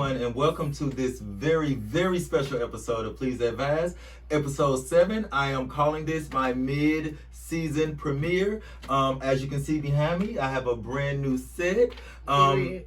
everyone, and welcome to this very, very special episode of Please Advise, episode 7. I am calling this my mid-season premiere. As you can see behind me, I have a brand new set. I'm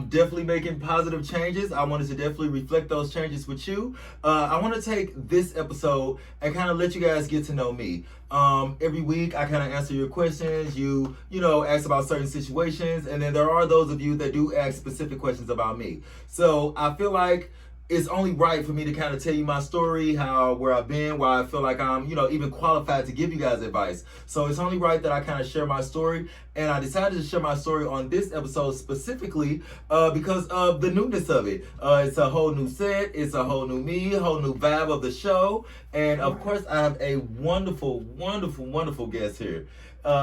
definitely making positive changes. I wanted to definitely reflect those changes with you. I want to take this episode and kind of let you guys get to know me. Every week I kind of answer your questions. You know, ask about certain situations, and then there are those of you that do ask specific questions about me. So I feel like it's only right for me to kind of tell you my story, where I've been, why I feel like I'm, even qualified to give you guys advice. So it's only right that I kind of share my story. And I decided to share my story on this episode specifically because of the newness of it. It's a whole new set. It's a whole new me, a whole new vibe of the show. And of course, I have a wonderful, wonderful, wonderful guest here.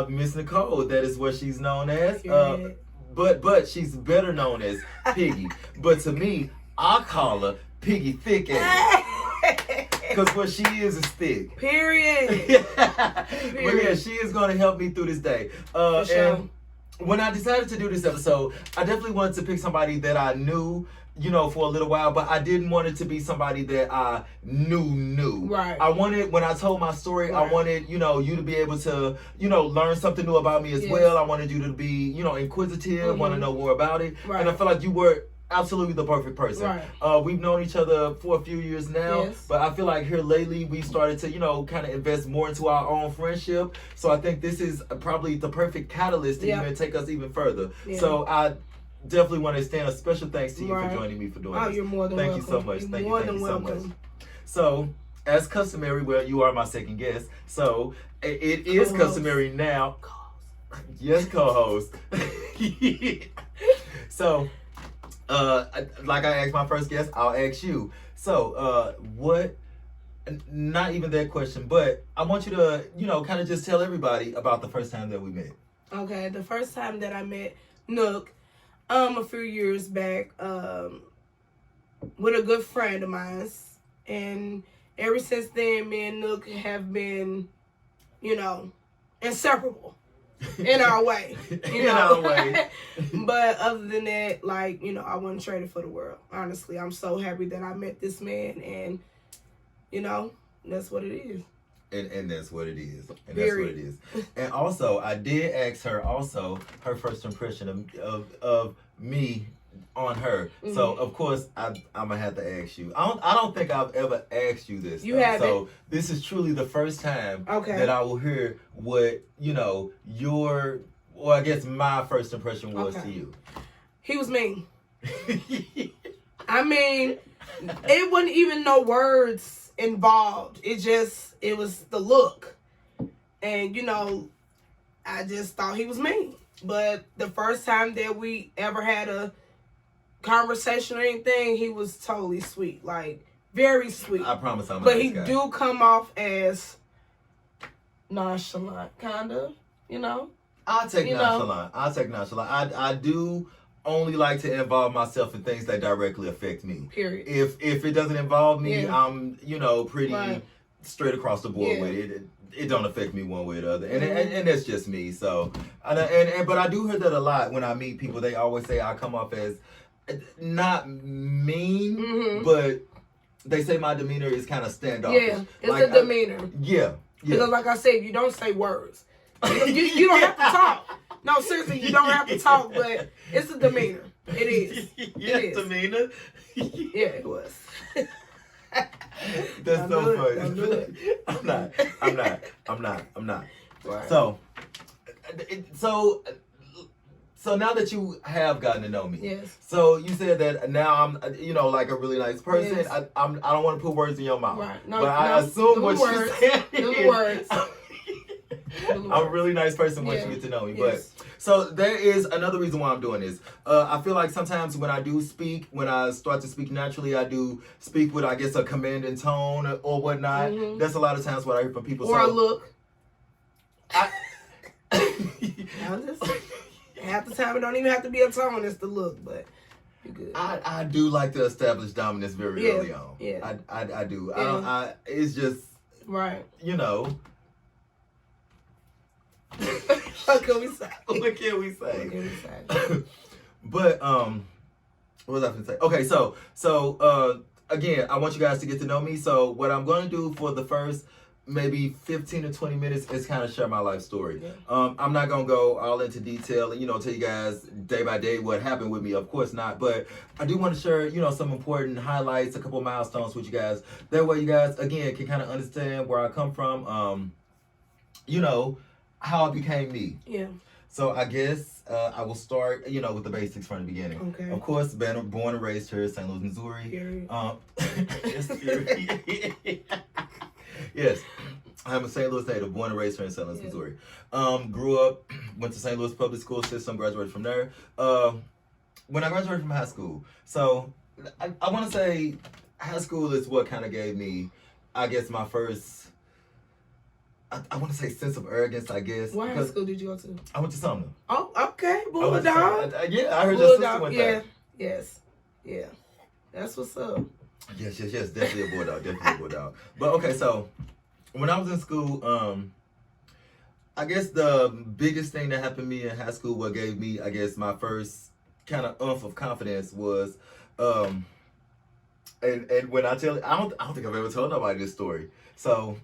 Miss Nicole, that is what she's known as. But she's better known as Piggy. But to me, I call her Piggy Thick Ass. Because what she is thick. Period. But yeah, she is going to help me through this day. For sure. And when I decided to do this episode, I definitely wanted to pick somebody that I knew, for a little while, but I didn't want it to be somebody that I knew. Right. I wanted, when I told my story, right, I wanted, you to be able to, learn something new about me as well. I wanted you to be, inquisitive, want to know more about it. Right. And I feel like you were absolutely the perfect person. Right. We've known each other for a few years now, but I feel like here lately we started to, kind of invest more into our own friendship. So I think this is probably the perfect catalyst to even take us even further. Yeah. So I definitely want to extend a special thanks to you for joining me for doing this. You're more than welcome. Thank you so much. Thank you so much. So, as customary, well, you are my second guest. So it is customary now. Yes, co-host. So, like I asked my first guest, I'll ask you. So, not even that question, but I want you to, kind of just tell everybody about the first time that we met. Okay, the first time that I met Nook, a few years back, with a good friend of mine. And ever since then, me and Nook have been, inseparable. In our way, In our way. But other than that, I wouldn't trade it for the world. Honestly, I'm so happy that I met this man, and that's what it is. And that's what it is. And that's what it is. And also, I did ask her her first impression of me on her. Mm-hmm. So of course I'm gonna have to ask you. I don't think I've ever asked you this. You haven't. So this is truly the first time that I will hear what I guess my first impression was to you. He was mean. I mean, it wasn't even no words involved. It was the look, and I just thought he was mean. But the first time that we ever had a conversation or anything, he was totally sweet, very sweet. I promise I'm a But nice he guy. do come off as nonchalant, kind of, I'll take nonchalant. I do only like to involve myself in things that directly affect me. Period. If it doesn't involve me, I'm pretty straight across the board with it. It don't affect me one way or the other, and that's just me. So, but I do hear that a lot when I meet people. They always say I come off as not mean, but they say my demeanor is kind of standoffish. Yeah, it's the demeanor. Yeah. Because like I said, you don't say words. You don't have to talk. No, seriously, you don't have to talk, but it's the demeanor. It is. Yes, demeanor. Yeah, it was. That's so funny. I'm not. Right. So now that you have gotten to know me, so you said that now I'm, like a really nice person. Yes. I don't want to put words in your mouth, right? No, but I assume what you said is words. I'm a really nice person once you get to know me. Yes. But so there is another reason why I'm doing this. I feel like sometimes when I start to speak naturally, I do speak with, I guess, a commanding tone or whatnot. Mm-hmm. That's a lot of times what I hear from people. Or a look. Half the time it don't even have to be a tone, it's the look, but you're good. I do like to establish dominance very early on. Yeah. I do. Yeah. It's just right. What can we say? But What was I going to say? Okay, again, I want you guys to get to know me. So what I'm going to do for the first maybe 15 to 20 minutes is kind of share my life story. Yeah. I'm not going to go all into detail and, tell you guys day by day what happened with me. Of course not. But I do want to share, some important highlights, a couple milestones with you guys. That way you guys, again, can kind of understand where I come from, how I became me. Yeah. So I guess I will start, with the basics from the beginning. Okay. Of course, born and raised here in St. Louis, Missouri. Period. Yes, period. Yes, I'm a St. Louis native, born and raised here in St. Louis, Missouri. Grew up, went to St. Louis public school system, graduated from there. When I graduated from high school, so I want to say high school is what kind of gave me, I guess, my first. I want to say sense of arrogance, I guess. What high school did you go to? I went to Sumner. Oh, okay. Bulldog. Yeah, I heard your sister went there. Yes. Yeah. That's what's up. Yes. Definitely a Bulldog. But okay, so when I was in school, I guess the biggest thing that happened to me in high school, what gave me, I guess, my first kind of oomph of confidence was, and when I tell, I don't think I've ever told nobody this story. So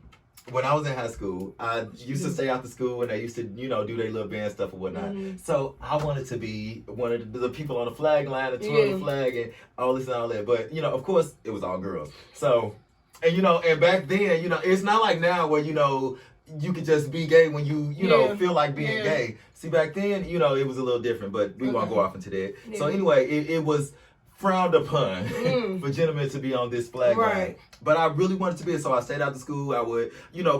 when I was in high school, I used to stay after school and they used to, do their little band stuff or whatnot. Mm-hmm. So I wanted to be one of the people on the flag line, the tour of the flag and all this and all that. But, of course, it was all girls. So, and back then, it's not like now where, you could just be gay when you feel like being gay. See, back then, it was a little different, but we won't go off into that. Yeah. So anyway, it was frowned upon for gentlemen to be on this flag line. But I really wanted to be, so I stayed out of school. I would,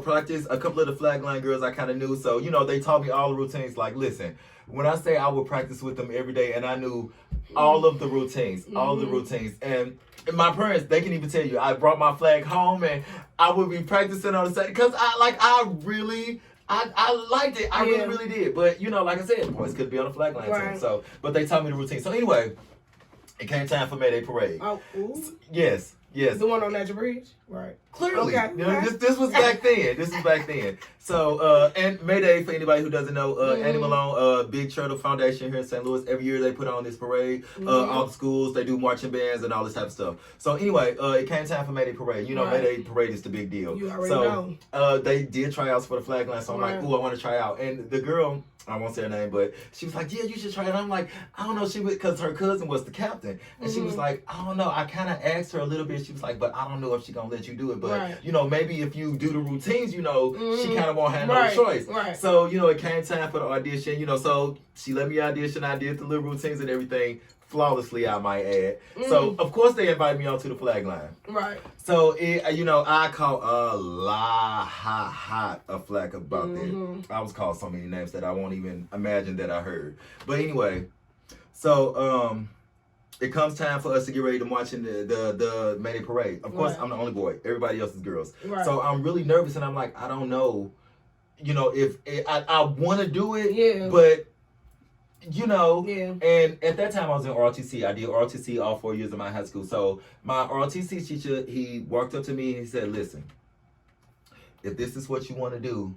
practice a couple of the flag line girls I kind of knew. So, they taught me all the routines. Like, listen, when I say I would practice with them every day, and I knew all of the routines, And my parents, they can even tell you, I brought my flag home and I would be practicing on the side because I liked it. I really did. But, like I said, boys could be on the flag line team. So, but they taught me the routine. So anyway, it came time for May Day Parade. Oh, ooh. Yes. The one on Natural Bridge? Right. Clearly. Okay. This was back then. So, and May Day, for anybody who doesn't know, Annie Malone, Big Turtle Foundation here in St. Louis, every year they put on this parade. All the schools, they do marching bands and all this type of stuff. So anyway, it came time for May Day Parade. May Day Parade is the big deal. You already know. They did tryouts for the flag line, so I'm like, ooh, I want to try out. And the girl, I won't say her name, but she was like, yeah, you should try it. I'm like, I don't know. She was, because her cousin was the captain. And she was like, I don't know. I kind of asked her a little bit. She was like, but I don't know if she's going to let you do it. But, maybe if you do the routines, she kind of won't have no choice. Right. So, it came time for the audition, so she let me audition. I did the little routines and everything flawlessly, I might add. So, of course, they invited me onto the flag line. Right. So, I caught a lot of flack about that. I was called so many names that I won't even imagine that I heard. But anyway, so, it comes time for us to get ready to march in the May Day Parade. Of course, I'm the only boy. Everybody else is girls. Right. So, I'm really nervous, and I'm like, I don't know, if I want to do it, but... and at that time I was in ROTC. I did ROTC all 4 years of my high school. So my ROTC teacher, he walked up to me and he said, listen, if this is what you want to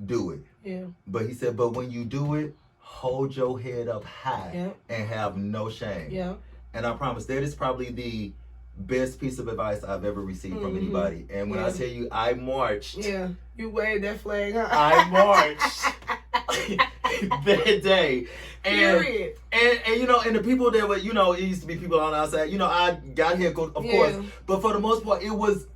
do it. Yeah. But he said, but when you do it, hold your head up high and have no shame. Yeah. And I promise that is probably the best piece of advice I've ever received from anybody. And when I tell you I marched. Yeah. You waved that flag, huh? I marched. That day. And and the people that were, it used to be people on the outside, I got here, of course, but for the most part, it was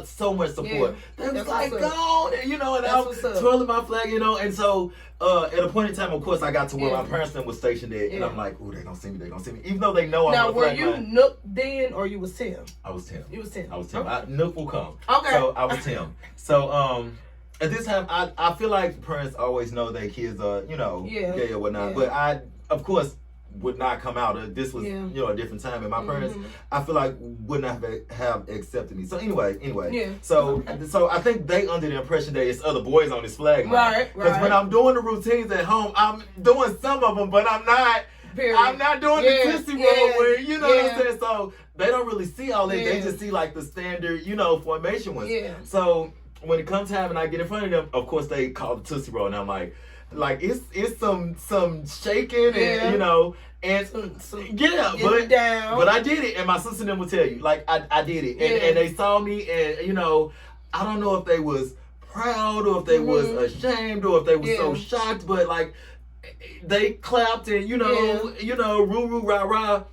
so much support. They was like, go, and I was twirling my flag, and so at a point in time, of course, I got to where my parents then was stationed there, and I'm like, ooh, they gonna see me, even though they know I'm on the flag line. Now, were you Nook then, or you was Tim? I was Tim. You was Tim. I was Tim. Okay. Nook will come. Okay. So I was Tim. So, at this time, I feel like parents always know their kids are, gay or whatnot. But I, of course, would not come out. This was, a different time. And my parents, I feel like, would not have accepted me. So anyway. Yeah. So I think they under the impression that it's other boys on this flag line. Right. Because when I'm doing the routines at home, I'm doing some of them, but I'm not. Period. I'm not doing the Tootsie Roll where, what I'm saying? So they don't really see all that. They just see like the standard, formation ones. Yeah. So when it comes time and I get in front of them, of course they call the Tootsie Roll, and I'm like, Like it's some shaking and you know and yeah, but I did it, and my sister and them will tell you like I did it, and they saw me, and you know I don't know if they was proud or if they was ashamed or if they was so shocked, but like they clapped and you know roo roo rah rah,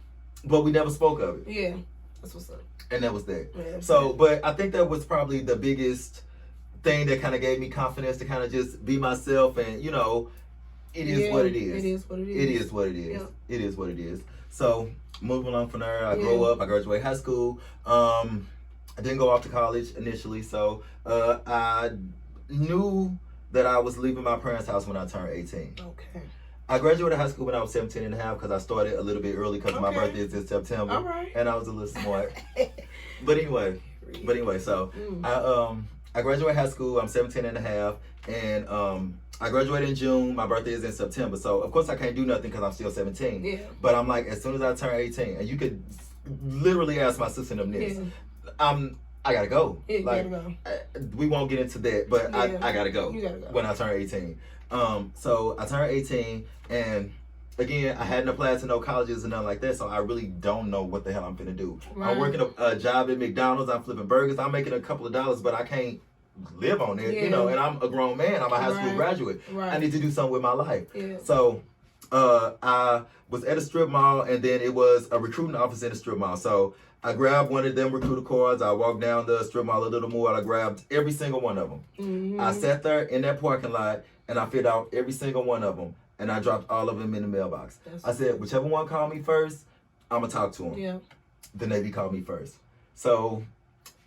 but we never spoke of it. Yeah, that's what's up. And that was that. Yeah, so, but I think that was probably the biggest thing that kind of gave me confidence to kind of just be myself, and you know, it is what it is. It is what it is. It is what it is. Yeah. It is what it is. So, moving along from there, I grow up. I graduate high school. I didn't go off to college initially, so I knew that I was leaving my parents' house when I turned 18. Okay. I graduated high school when I was 17 and a half because I started a little bit early because my birthday is in September. All right. And I was a little smart. But anyway, so I graduated high school. I'm 17 and a half, and I graduated in June. My birthday is in September. So of course I can't do nothing because I'm still 17. Yeah. But I'm like, as soon as I turn 18, and you could literally ask my sister and them this. I gotta go. Yeah, like, gotta go. We won't get into that, but I gotta go. You gotta go. When I turn 18. So I turned 18, and again, I hadn't applied to no colleges and nothing like that, so I really don't know what the hell I'm finna do. Right. I'm working a job at McDonald's. I'm flipping burgers. I'm making a couple of dollars, but I can't live on it, you know. And I'm a grown man. I'm a high school graduate. Right. I need to do something with my life. Yeah. So I was at a strip mall, and then it was a recruiting office in a strip mall. So I grabbed one of them recruiter cards. I walked down the strip mall a little more, and I grabbed every single one of them. Mm-hmm. I sat there in that parking lot, and I filled out every single one of them, and I dropped all of them in the mailbox. I said, whichever one called me first, I'm going to talk to them. Yeah. The Navy called me first. So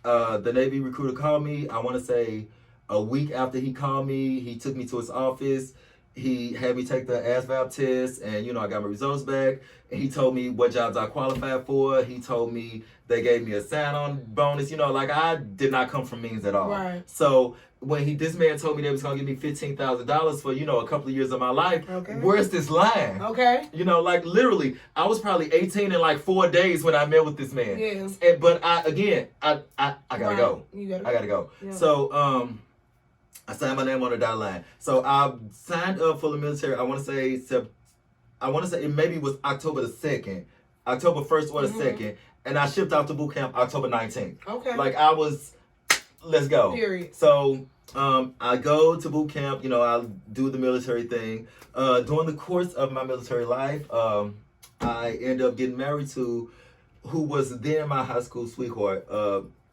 the Navy recruiter called me, I want to say a week after he called me. He took me to his office. He had me take the ASVAB test, and, you know, I got my results back. And he told me what jobs I qualified for. He told me they gave me a sign-on bonus. You know, like, I did not come from means at all. Right. So when this man told me they was going to give me $15,000 for, you know, a couple of years of my life, where's this line? Okay. You know, like, literally, I was probably 18 in, like, 4 days when I met with this man. Yes. But, I got to go. You gotta I got to go. Yeah. So, I signed my name on the dotted line. So I signed up for the military. I want to say it maybe was October the 2nd, October 1st or the 2nd, and I shipped out to boot camp October 19th. Okay. Like I was, let's go. Period. So I go to boot camp. You know, I do the military thing. During the course of my military life, I end up getting married to who was then my high school sweetheart.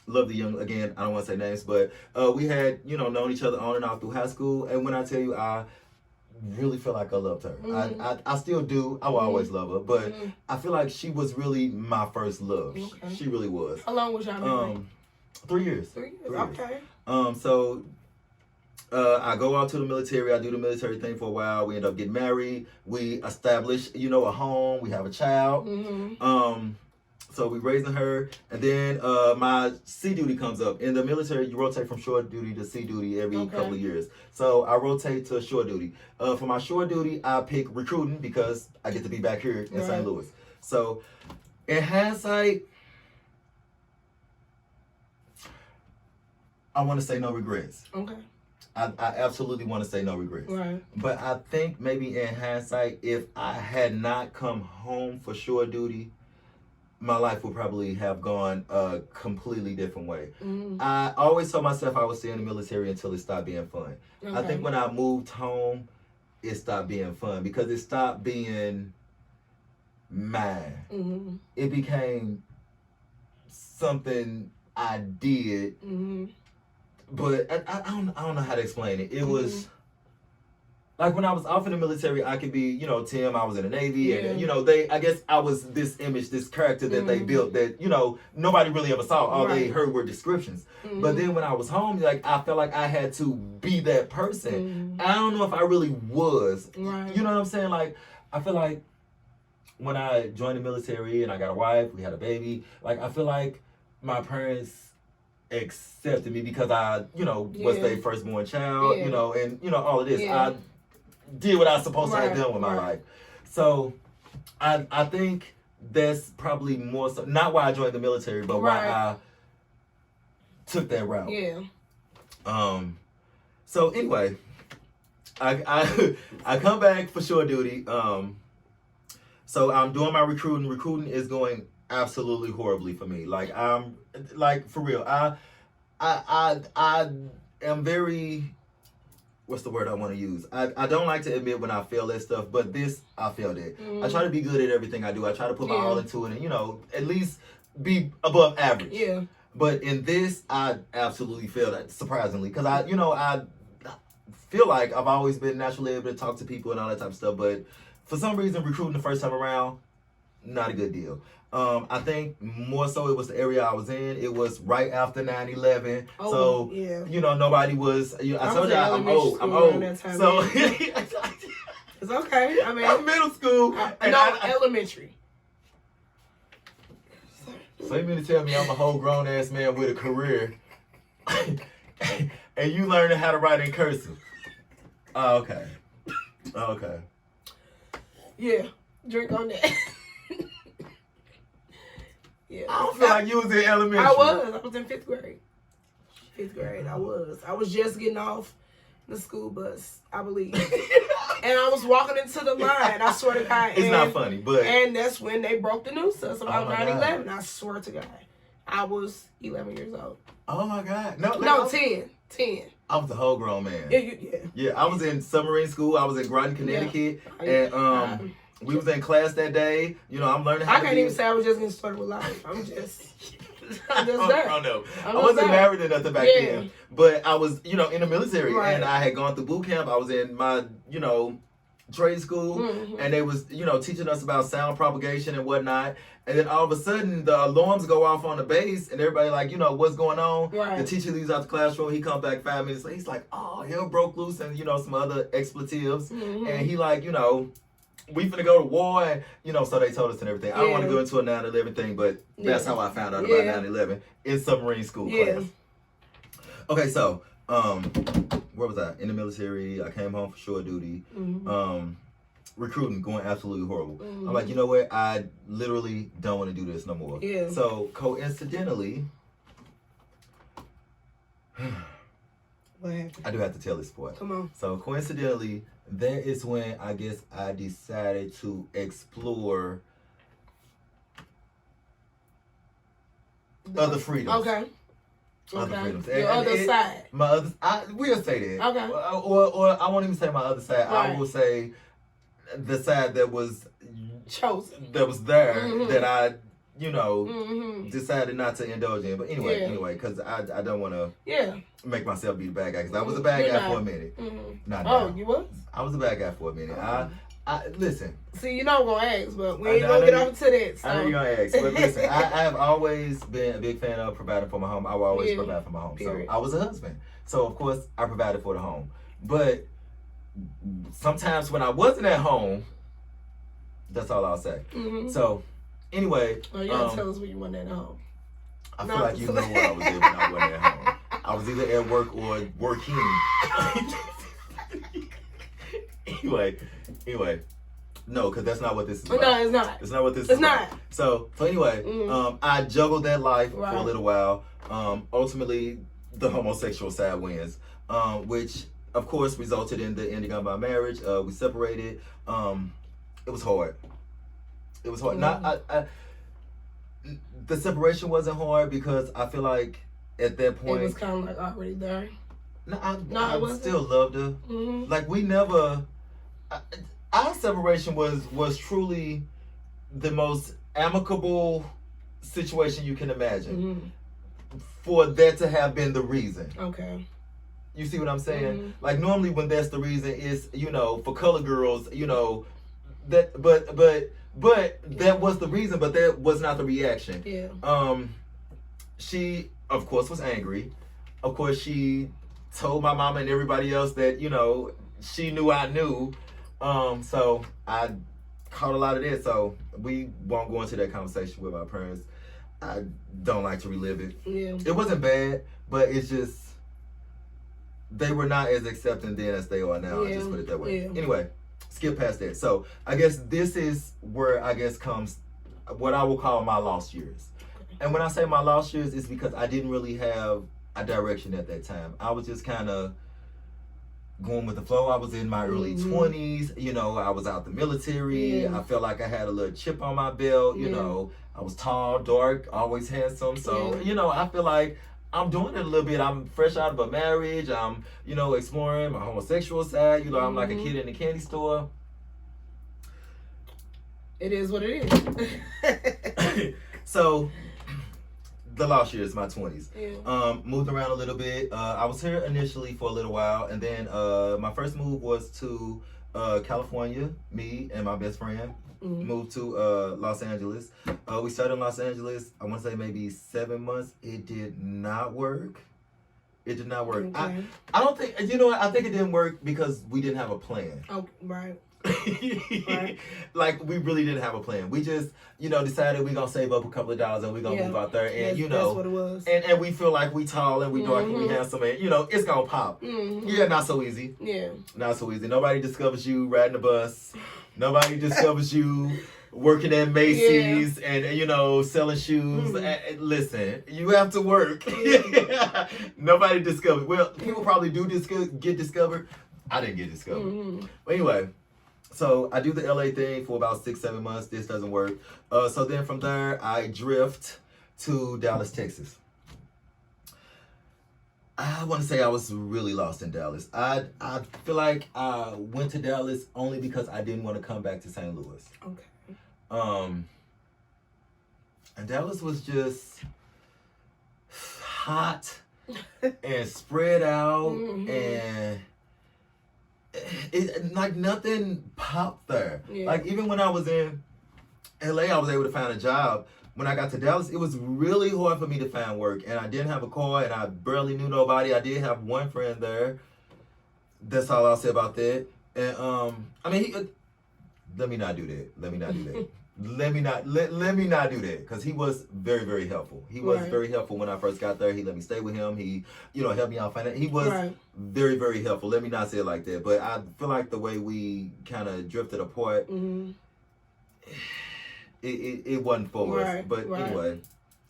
Love the young, again, I don't want to say names, but we had, you know, known each other on and off through high school. And when I tell you, I really feel like I loved her. I still do. I will always love her. But I feel like she was really my first love. Okay. She really was. How long was y'all married? 3 years. 3 years. 3 years. Okay. So I go out to the military. I do the military thing for a while. We end up getting married. We establish, you know, a home. We have a child. So we raising her, and then my sea duty comes up. In the military, you rotate from shore duty to sea duty every couple of years. So I rotate to shore duty. For my shore duty, I pick recruiting because I get to be back here in St. Louis. So in hindsight, I want to say no regrets. Okay. I absolutely want to say no regrets. Right. But I think maybe in hindsight, if I had not come home for shore duty, my life would probably have gone a completely different way. I always told myself I would stay in the military until it stopped being fun. I think when I moved home, it stopped being fun because it stopped being mine. It became something I did, but I don't know how to explain it. It was like when I was off in the military, I could be, you know, Tim, I was in the Navy, and, you know, I guess I was this image, this character that they built that, you know, nobody really ever saw. All they heard were descriptions. But then when I was home, like, I felt like I had to be that person. I don't know if I really was. Right. You know what I'm saying? Like, I feel like when I joined the military and I got a wife, we had a baby, like, I feel like my parents accepted me because I, you know, was their firstborn child, you know, and, you know, all of this. I did what I was supposed to have done with my life. So I think that's probably more so, not why I joined the military, but why I took that route. Yeah. So anyway, I come back for shore duty. So I'm doing my recruiting. Recruiting is going absolutely horribly for me. Like I'm like for real. I am very, what's the word I want to use? I don't like to admit when I fail at stuff, but this I failed at. I try to be good at everything I do. I try to put my all into it, and at least be above average. Yeah. But in this, I absolutely failed at, surprisingly, because I feel like I've always been naturally able to talk to people and all that type of stuff, but for some reason, recruiting the first time around, not a good deal. I think more so it was the area I was in. It was right after 9/11. Oh, so, yeah. Nobody was, I told you I'm old. So, it's okay. I mean, I'm middle school. Elementary. So you mean to tell me I'm a whole grown ass man with a career and you learning how to write in cursive? Oh, okay. Okay. Yeah, drink on that. Yeah. I don't feel like you was in elementary. I was in 5th grade. 5th grade, I was just getting off the school bus, I believe. And I was walking into the line, I swear to God. It's not funny, but... And that's when they broke the news to us about 9/11. God. I swear to God. I was 11 years old. Oh, my God. 10. I was a whole grown man. Yeah. I was in submarine school. I was in Groton, Connecticut. Yeah. And we was in class that day. I'm learning how I can't even say I was just getting started with life. I'm just there. I know. I wasn't married or nothing back then. But I was, in the military. Right. And I had gone through boot camp. I was in my, trade school. Mm-hmm. And they was, teaching us about sound propagation and whatnot. And then all of a sudden, the alarms go off on the base, and everybody like, what's going on? Right. The teacher leaves out the classroom. He comes back 5 minutes later. He's like, oh, hell broke loose, and some other expletives. Mm-hmm. And he like, we finna go to war, and so they told us and everything. I don't want to go into a 9/11 thing, but that's how I found out about 9/11 in submarine school class. Okay, so where was I? In the military. I came home for shore duty. Mm-hmm. Recruiting going absolutely horrible. Mm-hmm. I'm like, you know what? I literally don't want to do this no more. Yeah. So coincidentally, what happened? I do have to tell this part. Come on. So coincidentally, that is when I guess I decided to explore other freedoms. Okay. Other freedoms. Your other side. My other. We'll say that. Okay. Or I won't even say my other side. Right. I will say the side that was chosen, that was there, mm-hmm. that I, mm-hmm. decided not to indulge in. But anyway, because I don't want to make myself be the bad guy, because I was a bad guy for a minute. Mm-hmm. Not now. Oh, you was? I was a bad guy for a minute. I listen. See, I'm gonna ask, but we ain't gonna get off to that. So. I know you're gonna ask, but listen, I have always been a big fan of providing for my home. I will always provide for my home. Period. So I was a husband, so of course I provided for the home. But sometimes when I wasn't at home, that's all I'll say. Mm-hmm. So anyway, you gotta tell us when you weren't at home. I feel like you know where I was at when I wasn't at home. I was either at work or working. Anyway, no, because that's not what this is about. No, it's not. It's not what this is about. So anyway, I juggled that life for a little while. Ultimately, the homosexual side wins, which of course resulted in the ending of my marriage. We separated. It was hard. It was hard. Mm-hmm. The separation wasn't hard because I feel like at that point it was kind of like already there. No, I still loved her. Mm-hmm. Like we never. Our separation was truly the most amicable situation you can imagine. Mm-hmm. For that to have been the reason. Okay. You see what I'm saying? Mm-hmm. Like normally when that's the reason, it's for color girls, that but that was the reason, but that was not the reaction. Yeah. She of course was angry. Of course she told my mama and everybody else that she knew I knew. So I caught a lot of that. So we won't go into that conversation with my parents. I don't like to relive it. Yeah. It wasn't bad, but it's just they were not as accepting then as they are now. Yeah. I just put it that way. Yeah. Anyway, skip past that. So I guess this is where comes what I will call my lost years. And when I say my lost years, it's because I didn't really have a direction at that time. I was just kind of going with the flow. I was in my early 20s. You know, I was out the military. Yeah. I felt like I had a little chip on my belt. You know, I was tall, dark, always handsome. So, you know, I feel like I'm doing it a little bit. I'm fresh out of a marriage. I'm, you know, exploring my homosexual side. You know, I'm like a kid in a candy store. It is what it is. So, the last year is my 20s. Yeah. Moved around a little bit. I was here initially for a little while, and then my first move was to California. Me and my best friend moved to Los Angeles. We started in Los Angeles, I want to say maybe 7 months. It did not work. It did not work. Okay. I don't think, you know what, I think it didn't work because we didn't have a plan. Oh, right. Right. Like, we really didn't have a plan. We just, you know, decided we're gonna save up a couple of dollars and we're gonna move out there, and you know, that's what it was. And we feel like we tall and we dark and we handsome, and you know, it's gonna pop. Yeah, not so easy. Yeah, not so easy. Nobody discovers you riding a bus. Nobody discovers you working at Macy's and, you know, selling shoes. Listen, you have to work. Nobody discovered. Well, people probably do get discovered. I didn't get discovered. But anyway. So I do the LA thing for about 6-7 months. This doesn't work. So then from there, I drift to Dallas, Texas. I want to say I was really lost in Dallas. I feel like I went to Dallas only because I didn't want to come back to St. Louis. Okay. And Dallas was just hot and spread out and it like nothing popped there. Like even when I was in LA, I was able to find a job. When I got to Dallas, it was really hard for me to find work, and I didn't have a car, and I barely knew nobody. I did have one friend there. That's all I'll say about that. And I mean, let me not do that. Let me not do that. Let me not do that, because he was very, very helpful. He was very helpful when I first got there. He let me stay with him. He, you know, helped me out financially. He was very, very helpful. Let me not say it like that, but I feel like the way we kind of drifted apart, it wasn't for us. But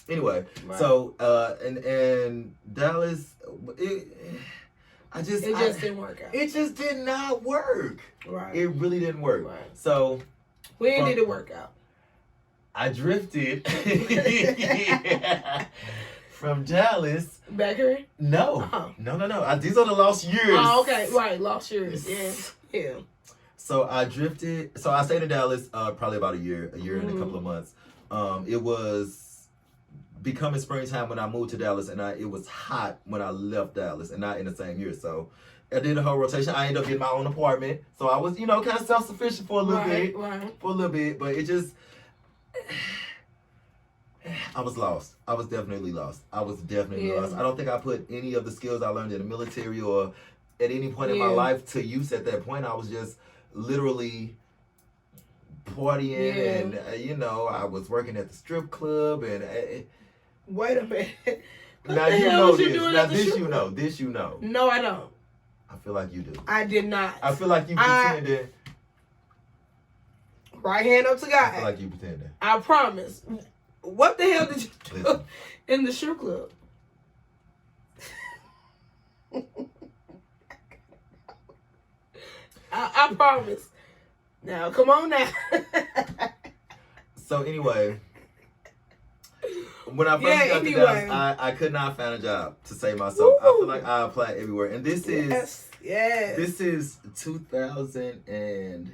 anyway. So and Dallas, it just didn't work out. It just did not work. Right. It really didn't work. So when did it work out? I drifted from Dallas. Back here? No. No. These are the lost years. Oh, okay. Right. Lost years. Yeah. So I drifted. So I stayed in Dallas probably about a year and a couple of months. It was becoming springtime when I moved to Dallas, and it was hot when I left Dallas, and not in the same year. So I did a whole rotation. I ended up getting my own apartment. So I was, you know, kind of self-sufficient for a little bit. For a little bit. But it just, I was lost. I was definitely lost. I don't think I put any of the skills I learned in the military or at any point in my life to use at that point. I was just literally partying and, you know, I was working at the strip club and... Wait a minute. Now you know this. Now this you know. No, I don't. I feel like you do. I did not. I feel like you pretended. Right hand up to God. I feel like you pretended. I promise. What the hell did you do in the strip club? I promise. Now, come on now. So anyway, when I first got to Dallas, I could not find a job to save myself. I feel like I applied everywhere, and this is this is 2000 and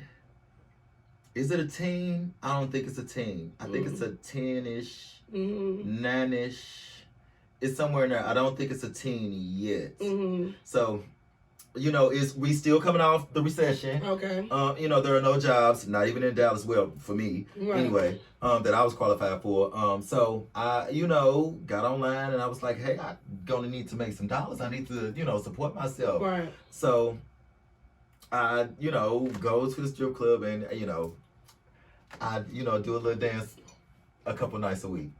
is it a teen? I don't think it's a teen. I think it's a 10-ish, 9-ish. It's somewhere in there. I don't think it's a teen yet. So, you know, we still coming off the recession. Okay. You know, there are no jobs, not even in Dallas. Well, for me, anyway, that I was qualified for. So I, you know, got online and I was like, hey, I'm gonna need to make some dollars. I need to, you know, support myself. Right. So I, you know, go to the strip club and, you know, I, you know, do a little dance a couple nights a week.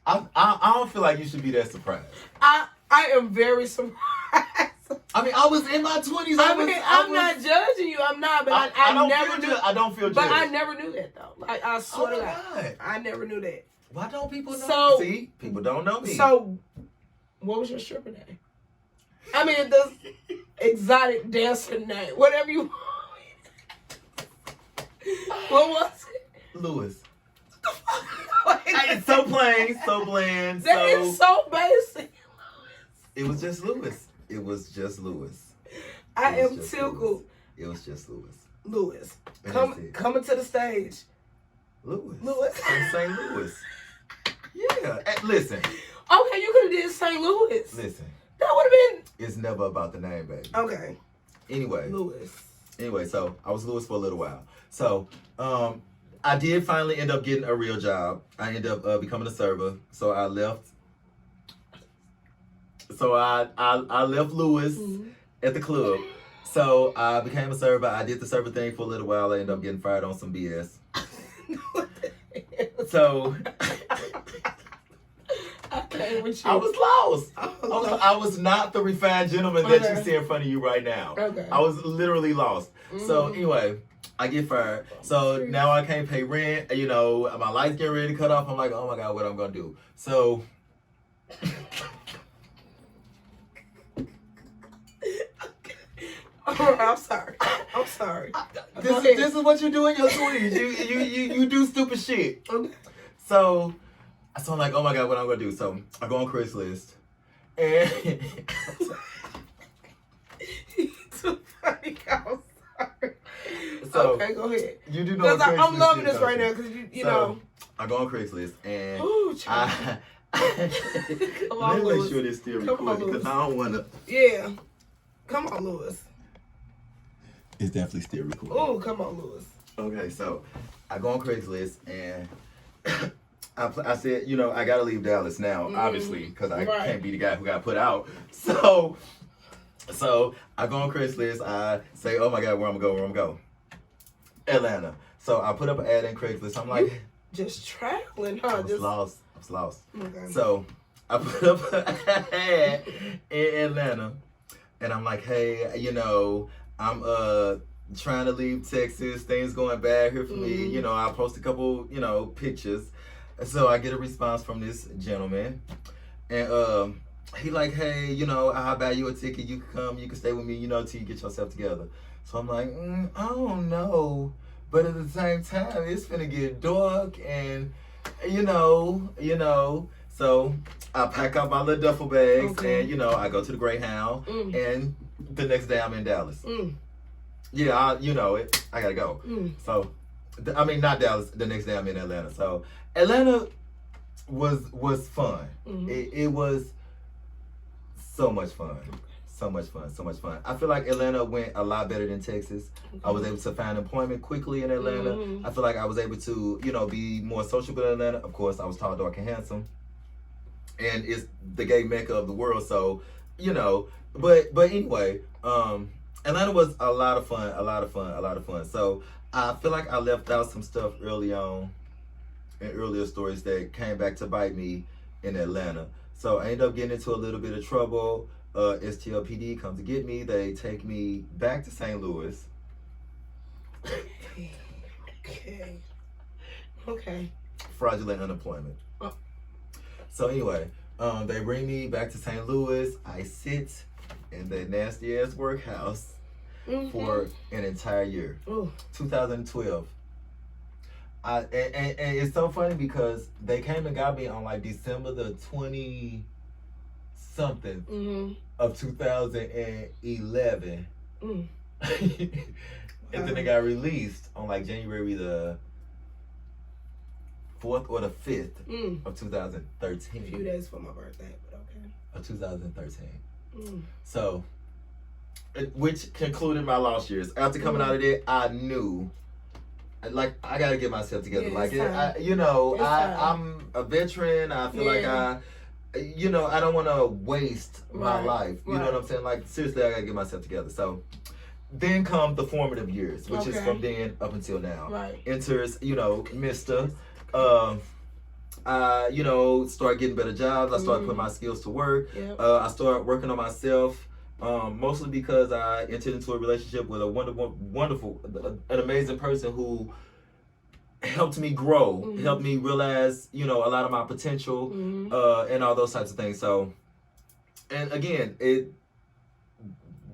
I don't feel like you should be that surprised. I am very surprised. I mean, I was in my 20s. I'm not judging you. I'm not, but I never knew. I don't feel judged. But I never knew that though. Like I swear to God, I never knew that. Why don't people know? So, see, people don't know me. So, What was your stripper name? I mean, the exotic dancer name, whatever you want. What was it? Lewis. It's so plain, so bland. That is so basic. It was just Lewis. It was just Lewis. I am tickled. It was just Lewis. Lewis. Coming to the stage. Lewis. Lewis. From St. Louis. Yeah. Listen. Okay, you could have did St. Louis. Listen. That would have been. It's never about the name, baby. Okay. Anyway. Lewis. Anyway, so I was Lewis for a little while. So, I did finally end up getting a real job. I ended up becoming a server. So I left. So I left Lewis at the club. So I became a server. I did the server thing for a little while. I ended up getting fired on some BS. So I came with you. I was lost. I was not the refined gentleman that you see in front of you right now. Okay. I was literally lost. So anyway, I get fired. So now I can't pay rent. You know, my lights getting ready to cut off. I'm like, oh my God, what I'm gonna do? So I'm sorry. This is what you do in your 20s. You do stupid shit. Okay. So I'm like, oh my God, what I'm gonna do? So I go on Craigslist and too funny. I'm sorry. So okay, go ahead. You do know. Because I'm loving this right now. Because you know. I go on Craigslist and Ooh, let me make sure this still recording because I don't want to. Yeah. Come on, Lewis. It's definitely still recording. Oh, come on, Lewis. Okay, so I go on Craigslist and I said, you know, I got to leave Dallas now, obviously, because I can't be the guy who got put out. So I go on Craigslist. I say, oh my God, where I'm going to go? Atlanta. So I put up an ad in Craigslist. I'm like, just traveling, huh? I was lost. Okay. So I put up an ad in Atlanta. And I'm like, hey, you know, I'm trying to leave Texas. Things going bad here for me. You know, I post a couple, you know, pictures. So I get a response from this gentleman. And he like, hey, you know, I'll buy you a ticket. You can come. You can stay with me, you know, till you get yourself together. So I'm like, I don't know. But at the same time, it's finna get dark. And, you know. So I pack up my little duffel bags and, you know, I go to the Greyhound and the next day I'm in Dallas. Yeah, you know it. I gotta go. So, I mean, not Dallas. The next day I'm in Atlanta. So Atlanta was fun. It was so much fun. So much fun. I feel like Atlanta went a lot better than Texas. I was able to find employment quickly in Atlanta. I feel like I was able to, you know, be more sociable in Atlanta. Of course, I was tall, dark, and handsome. And it's the gay mecca of the world, so, you know, but anyway, Atlanta was a lot of fun. So I feel like I left out some stuff early on in earlier stories that came back to bite me in Atlanta. So I ended up getting into a little bit of trouble. STLPD comes to get me. They take me back to St. Louis. Okay. Fraudulent unemployment. So anyway, they bring me back to St. Louis. I sit in that nasty ass workhouse for an entire year. 2012. And it's so funny because they came and got me on like December the 20 something of 2011. And then they got released on like January the 4th or the 5th of 2013. A few days for my birthday, but okay. Of 2013. So, which concluded my lost years. After coming out of there, I knew, like, I gotta get myself together. Yeah, I'm a veteran. I feel like I don't want to waste my life. You know what I'm saying? Like, seriously, I gotta get myself together. So, then come the formative years, which is from then up until now. Enters, you know, Mr. I, you know, start getting better jobs. I start putting my skills to work. I start working on myself, mostly because I entered into a relationship with a wonderful, an amazing person who helped me grow, helped me realize, you know, a lot of my potential, and all those types of things. So and again,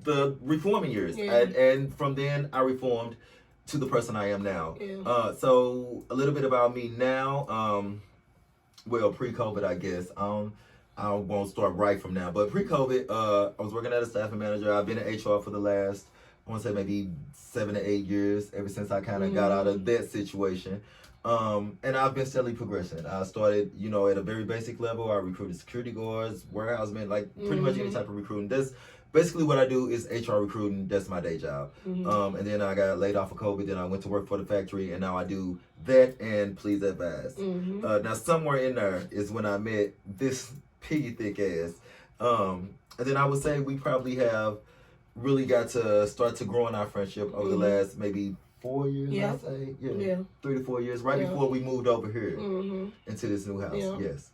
the reforming years, Yeah. and from then I reformed to the person I am now. Yeah. So a little bit about me now. Well, pre-COVID, I guess. I won't start right from now, but pre-COVID, I was working as a staffing manager. I've been in HR for the last, I want to say maybe 7 to 8 years, ever since I kind of got out of that situation. And I've been steadily progressing. I started, at a very basic level. I recruited security guards, warehousemen, like pretty much any type of recruiting. That's basically what I do is HR recruiting. That's my day job. And then I got laid off of COVID. Then I went to work for the factory, and now I do that and Please Advise. Now somewhere in there is when I met this piggy thick ass. And then I would say we probably have really got to start to grow in our friendship over the last maybe 4 years, Yeah. I'd say. Yeah. 3 to 4 years, right before we moved over here into this new house. Yeah. Yes.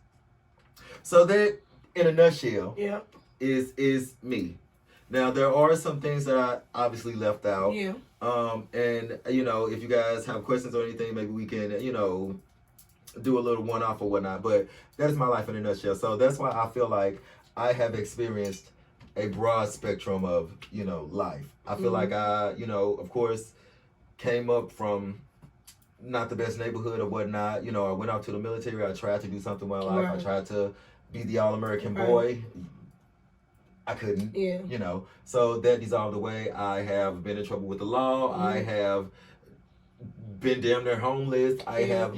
So that, in a nutshell, Yeah. is me. Now, there are some things that I obviously left out. Yeah. And, if you guys have questions or anything, maybe we can, do a little one-off or whatnot. But that is my life in a nutshell. So that's why I feel like I have experienced a broad spectrum of, life. I feel like I, of course, came up from not the best neighborhood or whatnot. I went out to the military. I tried to do something with my life. Right. I tried to be the all-American boy. I couldn't. Yeah. So that dissolved away. I have been in trouble with the law. I have been damn near homeless. I have,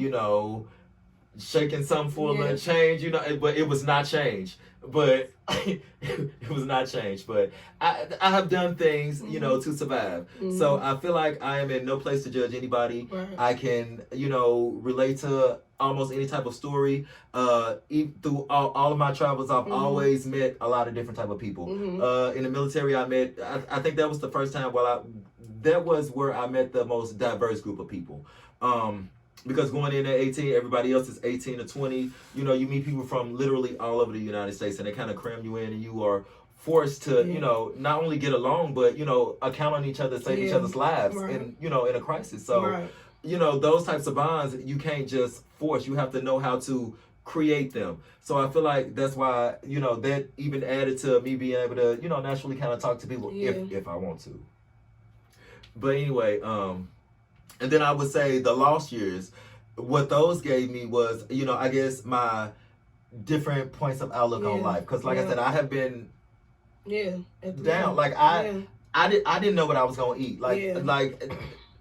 shaken some for a little change, but it was not change. But it was not change. But I have done things, to survive. So I feel like I am in no place to judge anybody. Right. I can, relate to almost any type of story. Through all of my travels, I've always met a lot of different type of people. In the military, I met, I think that was the first time, that was where I met the most diverse group of people. Because going in at 18, everybody else is 18 to 20. You meet people from literally all over the United States, and they kind of cram you in, and you are forced to, not only get along, but, account on each other, save each other's lives, in a crisis. So, those types of bonds, you can't just force. You have to know how to create them. So I feel like that's why, that even added to me being able to, naturally kind of talk to people if I want to. But anyway, and then I would say the lost years, what those gave me was, I guess my different points of outlook on life. Because like I said, I have been down. Like I didn't know what I was going to eat. Like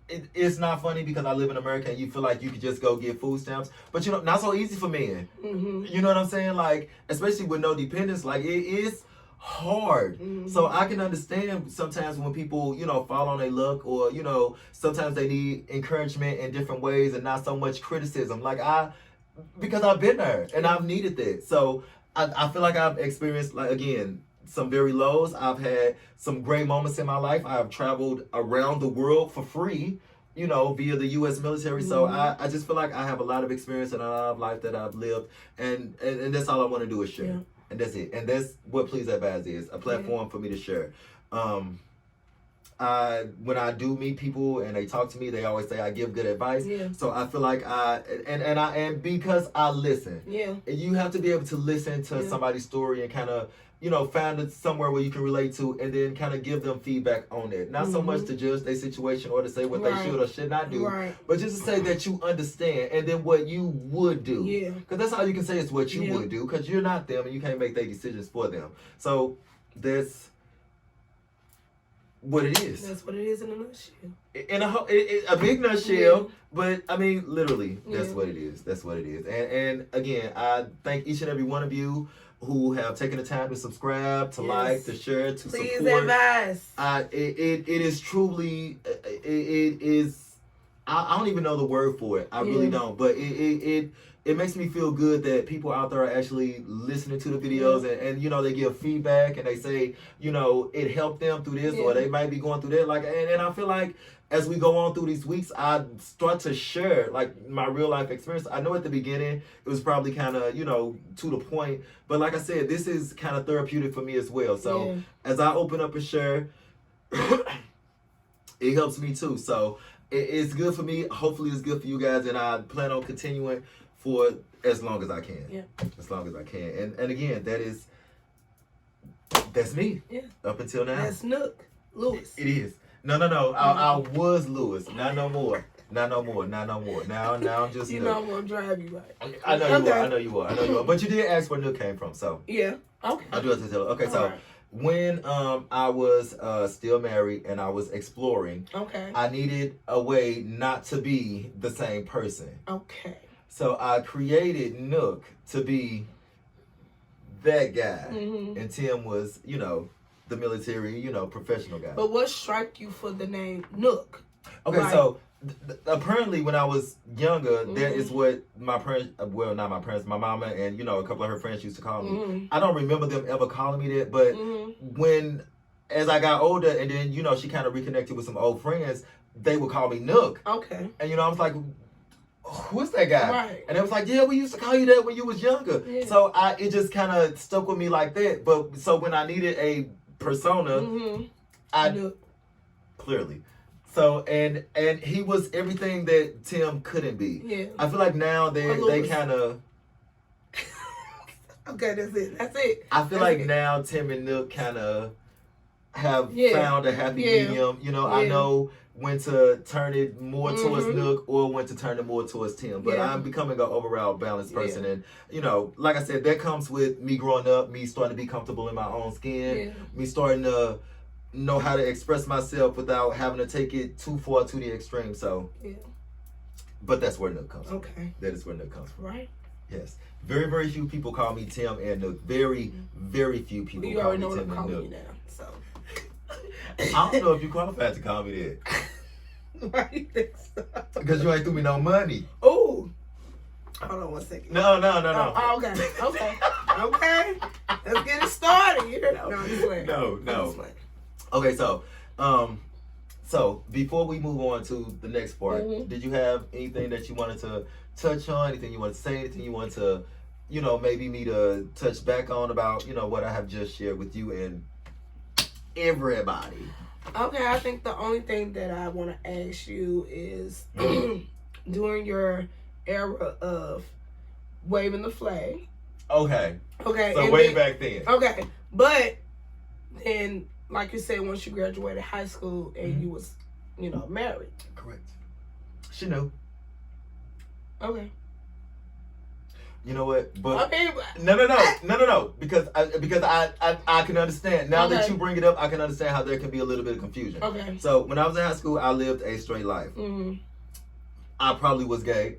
it's not funny because I live in America and you feel like you could just go get food stamps. But, not so easy for men. You know what I'm saying? Like, especially with no dependents, like it is hard. So I can understand sometimes when people, fall on their luck or, sometimes they need encouragement in different ways and not so much criticism. Because I've been there and I've needed that. So I feel like I've experienced, like, again, some very lows. I've had some great moments in my life. I've traveled around the world for free, via the U.S. military. So I just feel like I have a lot of experience and a lot of life that I've lived. And that's all I want to do is share. Yeah. And that's it. And that's what Please Advise is, a platform for me to share. When I do meet people and they talk to me, they always say I give good advice. Yeah. So I feel like and because I listen. Yeah. You have to be able to listen to somebody's story and kind of, find it somewhere where you can relate to and then kind of give them feedback on it. Not so much to judge their situation or to say what they should or should not do, but just to say that you understand and then what you would do. Yeah. Because that's all you can say is what you would do because you're not them and you can't make their decisions for them. So that's what it is. That's what it is in a nutshell. In a big nutshell, but I mean, literally, that's what it is. That's what it is. And again, I thank each and every one of you who have taken the time to subscribe, to like, to share, to support. Please advise. It is truly, it is, I don't even know the word for it. I really don't. But it makes me feel good that people out there are actually listening to the videos and they give feedback and they say, it helped them through this or they might be going through that. And I feel like as we go on through these weeks, I start to share like my real life experience. I know at the beginning it was probably kind of, to the point. But like I said, this is kind of therapeutic for me as well. So as I open up and share, it helps me too. So it's good for me. Hopefully it's good for you guys. And I plan on continuing for as long as I can. Yeah. As long as I can. And again, that is That's me. Yeah. Up until now. That's Nook. Lewis. It is. No. I was Lewis. Not no more. Not no more. Now I'm just You Nook. know I'm gonna drive you right. I know you are. But you did ask where Nook came from, so. Yeah. Okay. I do have to tell her. Okay, All so right. when I was still married and I was exploring, Okay. I needed a way not to be the same person. Okay. So I created Nook to be that guy. Mm-hmm. And Tim was, the military, professional guy. But what struck you for the name Nook? Okay, Like- so apparently when I was younger, that is what my parents, well, not my parents, my mama and, a couple of her friends used to call me. I don't remember them ever calling me that, but as I got older and then, she kind of reconnected with some old friends, they would call me Nook. Okay. And, I was like, who's that guy? Right. And it was like, yeah, we used to call you that when you was younger. Yeah. So it just kind of stuck with me like that. But so when I needed a persona, I Nook. Clearly. So and he was everything that Tim couldn't be. Yeah. I feel like now they kind of. Okay, that's it. I feel like now Tim and Nook kind of have found a happy medium. I know when to turn it more towards Nook or when to turn it more towards Tim. But I'm becoming an overall balanced person. And, like I said, that comes with me growing up, me starting to be comfortable in my own skin, me starting to know how to express myself without having to take it too far to the extreme. So, but that's where Nook comes from. Okay. That is where Nook comes from. Right. Yes. Very, very few people call me Tim and Nook. Very, very few people You call already me know what Tim I'm and calling Nook. you now, so. I don't know if you qualified to call me that. Why do you think so? Because you ain't threw me no money. Ooh. Hold on one second. No. Oh, okay. Let's get it started. You know, no, I'm just playing. No. I'm just playing. Okay, so before we move on to the next part, did you have anything that you wanted to touch on? Anything you want to say? Anything you want to, maybe me to touch back on about, what I have just shared with you and everybody? Okay, I think the only thing that I want to ask you is during your era of waving the flag. Okay. Okay. So way back then. Okay, but then, like you said, once you graduated high school and you was, married. Correct. She knew. Okay. You know what? But I mean, no. Because I can understand now that you bring it up. I can understand how there can be a little bit of confusion. Okay. So when I was in high school, I lived a straight life. I probably was gay.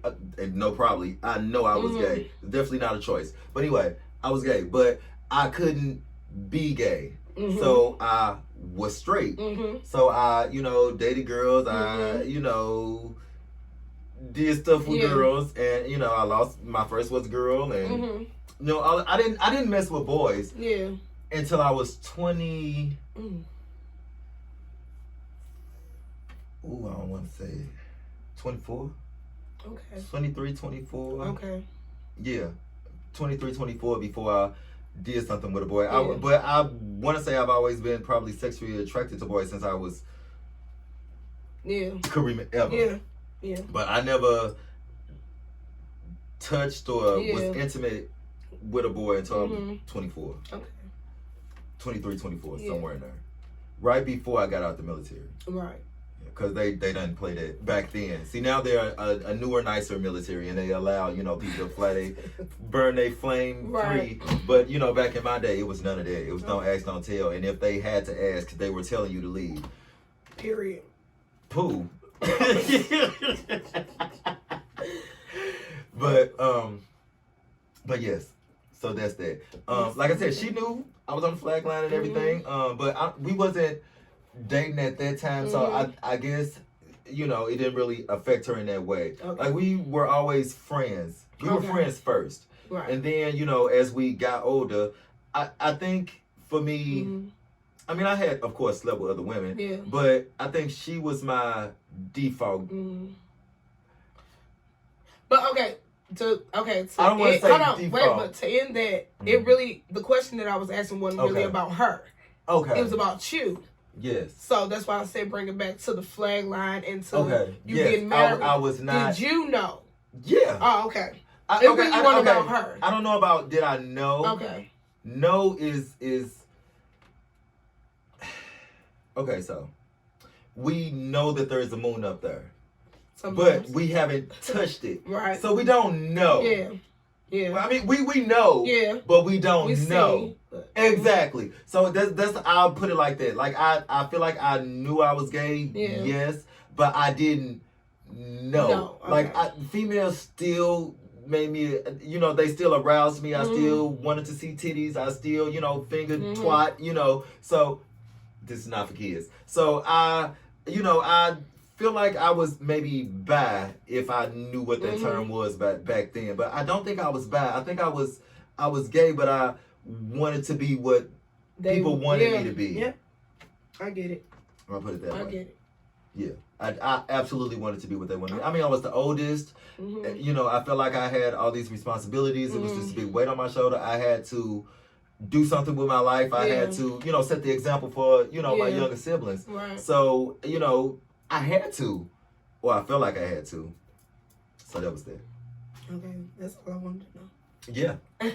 No, probably. I know I was gay. Definitely not a choice. But anyway, I was gay, but I couldn't be gay. So I was straight. So I, dated girls. I, did stuff with girls, and I lost my first was a girl, and I didn't mess with boys. Yeah. Until I was 20. Ooh, I don't want to say 24. Okay. 23, 24. Okay. Yeah, 23, 24 before I did something with a boy. Yeah. But I want to say I've always been probably sexually attracted to boys since I was Kareem ever. Yeah. But I never touched or was intimate with a boy until I was 24. Okay. 23, 24, somewhere in there. Right before I got out the military. Right. Because they done play that back then. See, now they're a newer, nicer military, and they allow, people to fly, they burn they flame free. But, back in my day, it was none of that. It was don't ask, don't tell. And if they had to ask, they were telling you to leave. Period. Pooh. But yes. So that's that. Like I said, she knew I was on the flag line and everything. But we wasn't dating at that time, so I guess it didn't really affect her in that way. Okay. Like we were always friends. We were friends first, Right. and then as we got older, I think for me, I mean I had of course slept with other women, but I think she was my default. But okay. I don't want to say default. Wait, but to end that, it really the question that I was asking wasn't really about her. Okay. It was about you. Yes. So that's why I said bring it back to the flag line and to you yes. getting married. I was not. Did you know? Yeah. Oh, okay. I really wasn't about her. I don't know about did I know. Okay. No is Okay, so we know that there is a moon up there, Sometimes. but we haven't touched it. Right. So we don't know. Yeah. Yeah. Well, I mean, we know. Yeah. But we don't We know. see, but- Exactly. So that's I'll put it like that. Like I feel like I knew I was gay. Yeah. Yes, but I didn't know. No, okay. Like females still made me, they still aroused me. I Mm-hmm. still wanted to see titties. I still, finger twat, so this is not for kids. So I feel like I was maybe bi if I knew what that term was back then. But I don't think I was bi. I think I was gay, but I wanted to be what people wanted me to be. Yeah. I get it. I'll put it that way. I get it. Yeah. I absolutely wanted to be what they wanted. I mean, I was the oldest. Mm-hmm. I felt like I had all these responsibilities. It was just a big weight on my shoulder. I had to do something with my life. I had to, set the example for, my younger siblings. Right. So, I had to. Or I felt like I had to. So that was that. Okay. That's all I wanted to know. Yeah. That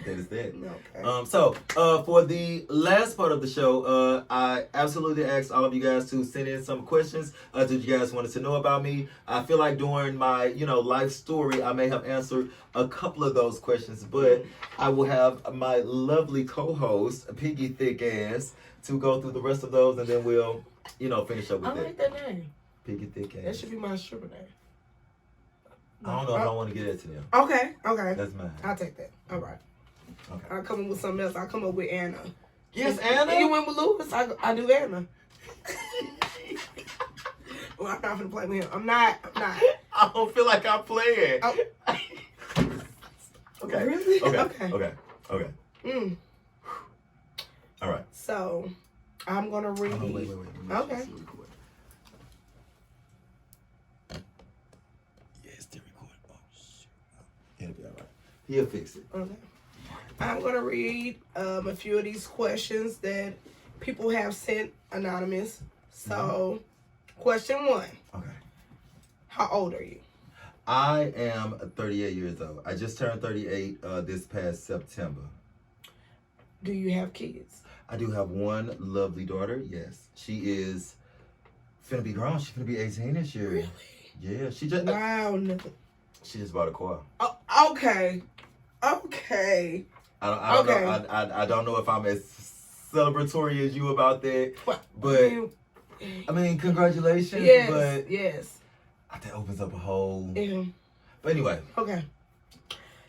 is that. Okay. So for the last part of the show, I absolutely asked all of you guys to send in some questions that you guys wanted to know about me. I feel like during my, life story, I may have answered a couple of those questions, but I will have my lovely co-host, Piggy Thick Ass, to go through the rest of those, and then we'll, finish up with I like that name. Piggy Thick Ass. That should be my stripper name. I don't know if I want to get it to them. Okay. That's mine. I'll take that. All right. Okay. I'll come up with something else. I'll come up with Anna. Yes, Anna? You went with Lewis? I do Anna. Well, I'm not gonna play with him. I'm not. I don't feel like I'm playing. Oh. Okay. Really? Okay. Mm. All right. So, I'm gonna read. Oh, wait. Okay. Yeah, it's still recording. Oh, shit. It'll be all right. He'll fix it. Okay. I'm gonna read a few of these questions that people have sent anonymous. So, question 1. Okay. How old are you? I am 38 years old. I just turned 38 this past September. Do you have kids? I do have one lovely daughter. Yes, she is finna be grown. She's finna be 18 this year. Really? Yeah, she just bought a car. Oh, okay. Okay. I don't know if I'm as celebratory as you about that, but I mean, congratulations. Yes. But yes. that opens up a whole. Yeah. But anyway. Okay.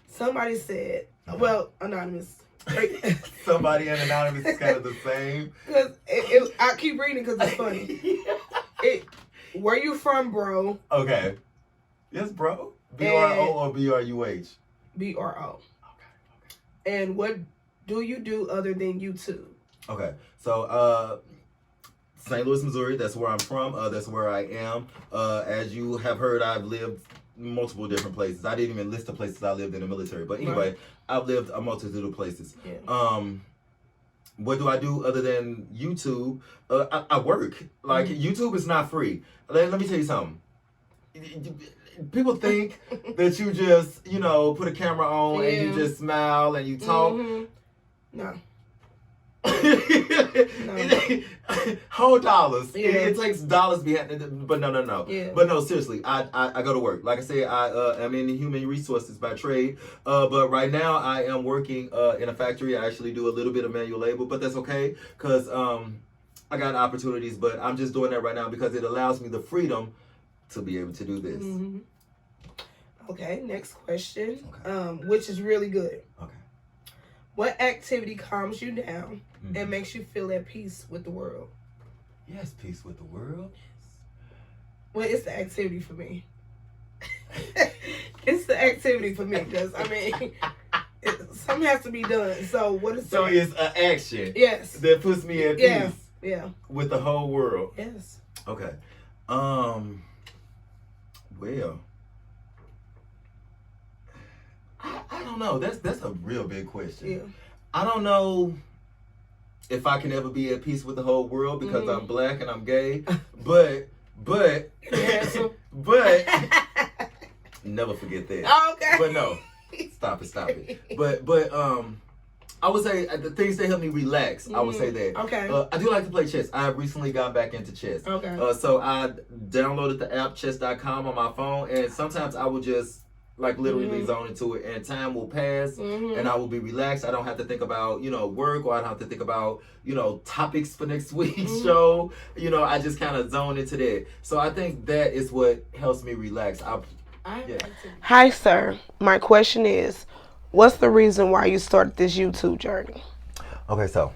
Somebody said, well, anonymous. Somebody and anonymous is kind of the same. Because I keep reading because it's funny. Where you from, bro? Okay. Yes, bro. BRO or BRUH? BRO. Okay. And what do you do other than YouTube? Okay. So, St. Louis, Missouri, that's where I'm from. That's where I am. As you have heard, I've lived multiple different places. I didn't even list the places I lived in the military. But anyway, I've lived a multitude of places. Yeah. What do I do other than YouTube? I work. Like, YouTube is not free. Let me tell you something. People think that you just, put a camera on and you just smile and you talk. No. Whole dollars. Yeah. It takes dollars behind it, but no. Yeah. But no, seriously, I go to work. Like I said, I am in human resources by trade. But right now I am working in a factory. I actually do a little bit of manual labor, but that's okay because I got opportunities. But I'm just doing that right now because it allows me the freedom to be able to do this. Mm-hmm. Okay, next question, which is really good. Okay. What activity calms you down and makes you feel at peace with the world? Yes, peace with the world. Well, it's the activity for me. It's the activity for me because, I mean, something has to be done. So what is So that? it's an action. Yes. That puts me at peace. Yeah. With the whole world. Yes. Okay. Well, I don't know. That's a real big question. Yeah. I don't know if I can ever be at peace with the whole world because I'm black and I'm gay, but never forget that. Oh, okay. But no, stop it. But I would say the things that help me relax. I would say that. Okay. I do like to play chess. I have recently gone back into chess. Okay. So I downloaded the app chess.com on my phone, and sometimes I will just like literally zone into it, and time will pass, and I will be relaxed. I don't have to think about work, or I don't have to think about topics for next week's show. I just kind of zone into that. So I think that is what helps me relax. Hi, sir. My question is, what's the reason why you started this YouTube journey? Okay, so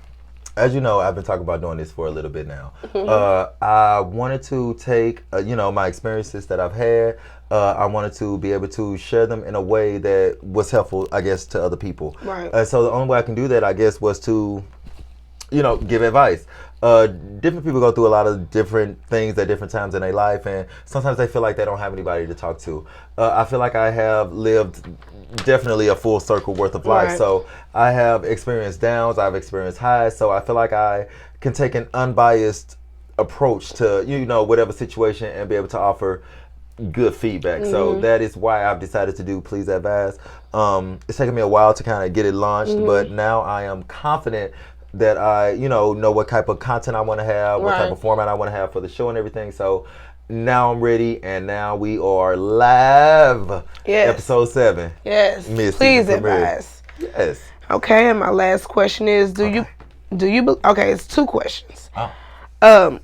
as you know, I've been talking about doing this for a little bit now. I wanted to take, my experiences that I've had. I wanted to be able to share them in a way that was helpful, I guess, to other people. Right. So the only way I can do that, I guess, was to, give advice. Different people go through a lot of different things at different times in their life, and sometimes they feel like they don't have anybody to talk to. I feel like I have lived definitely a full circle worth of life. Right. So I have experienced downs, I've experienced highs. So I feel like I can take an unbiased approach to, whatever situation and be able to offer good feedback. So that is why I've decided to do Please Advise. It's taken me a while to kind of get it launched, but now I am confident that I, know what type of content I want to have, what type of format I want to have for the show and everything. So now I'm ready, and now we are live. Yes. Episode 7. Yes. Please advise. Yes. Okay, and my last question is, okay, it's 2 questions. Oh.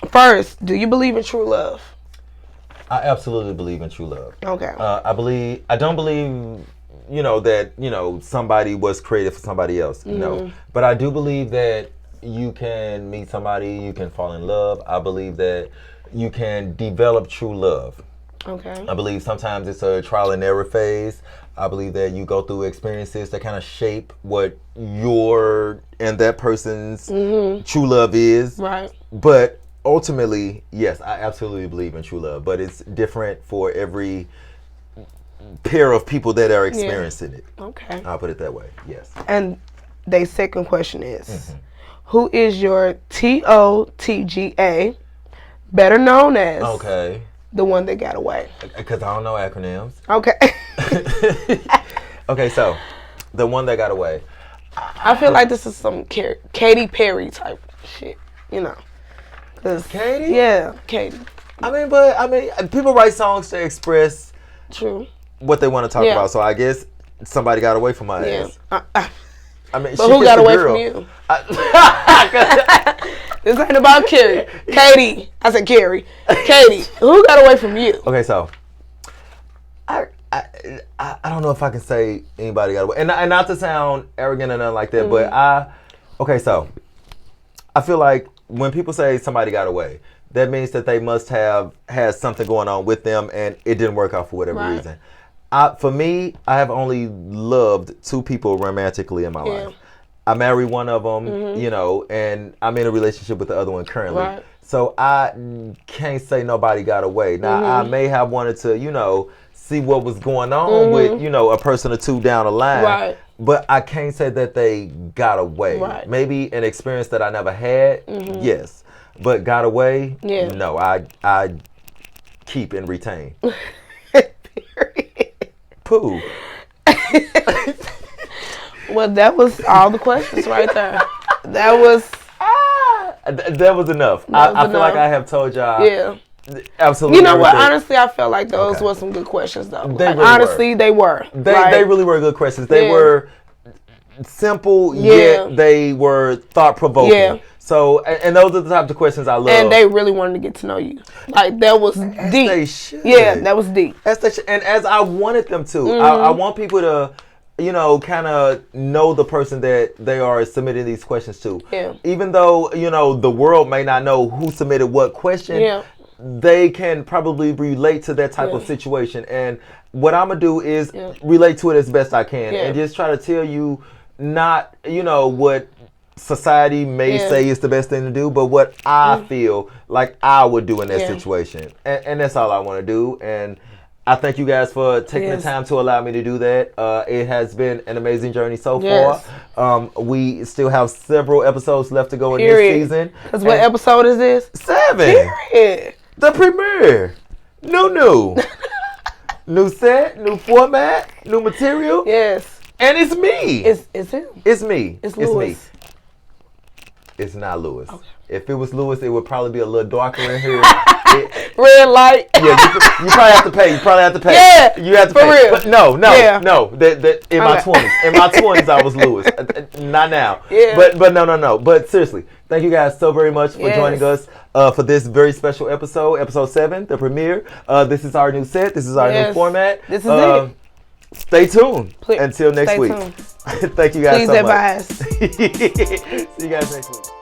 First, do you believe in true love? I absolutely believe in true love. Okay. I don't believe, that, somebody was created for somebody else, no. But I do believe that you can meet somebody, you can fall in love. I believe that you can develop true love. Okay. I believe sometimes it's a trial and error phase. I believe that you go through experiences that kind of shape what your and that person's true love is. Right. But ultimately, yes, I absolutely believe in true love. But it's different for every pair of people that are experiencing it. Okay. I'll put it that way, yes. And the second question is, who is your TOTGA, better known as the one that got away? Because I don't know acronyms. Okay. Okay, so the one that got away. I feel like this is some Katy Perry type shit, Katy? Yeah, Katy. I mean, people write songs to express what they want to talk about. So I guess somebody got away from my ass. I mean, but who got away from you? This ain't about Carrie. Katie. I said Carrie. Katie. Who got away from you? Okay, so I don't know if I can say anybody got away, and not to sound arrogant or nothing like that, but so I feel like when people say somebody got away, that means that they must have had something going on with them, and it didn't work out for whatever reason. For me, I have only loved 2 people romantically in my life. I married one of them, and I'm in a relationship with the other one currently. Right. So I can't say nobody got away. Now, I may have wanted to, see what was going on with, a person or 2 down the line. Right. But I can't say that they got away. Right. Maybe an experience that I never had, yes. But got away, no. I keep and retain. Pooh. Well, that was all the questions right there. That was enough. I feel like I have told y'all. Yeah. Absolutely. You know what? Honestly, I felt like those were some good questions, though. They were. They really were good questions. They were simple, yet they were thought-provoking. Yeah. So, and those are the type of questions I love. And they really wanted to get to know you. Like, that was deep. They should. Yeah, that was deep. And as I wanted them to. I want people to, kind of know the person that they are submitting these questions to. Yeah. Even though, the world may not know who submitted what question, they can probably relate to that type of situation. And what I'm going to do is relate to it as best I can and just try to tell you not, what society may say is the best thing to do, but what I feel like I would do in that situation. And that's all I want to do. And I thank you guys for taking the time to allow me to do that. It has been an amazing journey so far. We still have several episodes left to go in this season. Because what episode is this? 7. Period. The premiere. New. New set, new format, new material. Yes. And it's me. It's him. It's me. It's Louis. me. It's not Louis. Okay. If it was Louis, it would probably be a little darker in here. Red light. Yeah, you probably have to pay. Yeah, you have to for pay. real. But no. Yeah. That in my 20s. In my 20s, I was Louis. Not now. Yeah. But no. But seriously, thank you guys so very much for joining us for this very special episode 7, the premiere. This is our new set. This is our new format. This is it. Stay tuned. Until next week. Tuned. Thank you guys Please so advise. much. See you guys next week.